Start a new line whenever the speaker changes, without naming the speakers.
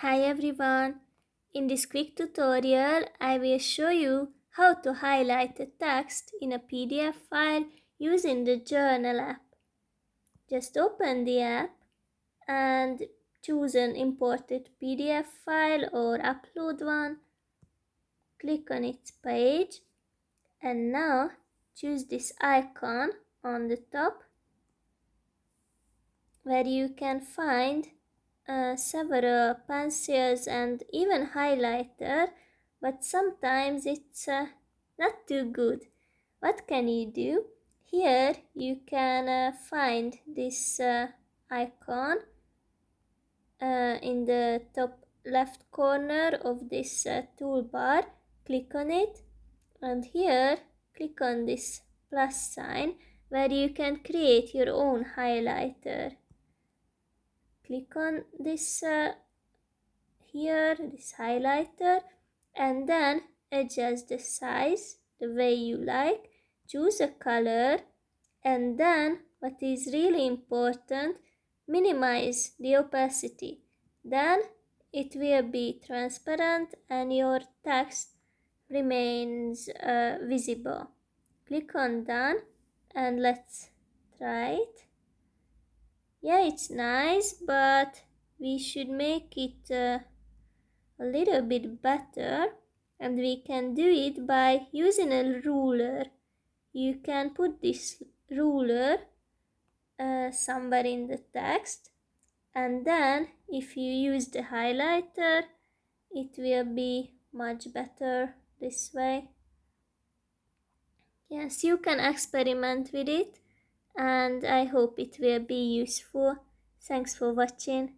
Hi everyone! In this quick tutorial, I will show you how to highlight the text in a PDF file using the Journal app. Just open the app and choose an imported PDF file or upload one. Click on its page and now choose this icon on the top where you can find several pencils and even highlighter, but sometimes it's not too good. What can you do? Here you can find this icon in the top left corner of this toolbar. Click on it and here click on this plus sign where you can create your own highlighter. Click on this here, this highlighter, and then adjust the size the way you like. Choose a color, and then what is really important, minimize the opacity. Then it will be transparent and your text remains visible. Click on done and let's try it. Yeah, it's nice, but we should make it a little bit better, and we can do it by using a ruler. You can put this ruler somewhere in the text, and then if you use the highlighter it will be much better this way. Yes, you can experiment with it and I hope it will be useful. Thanks for watching.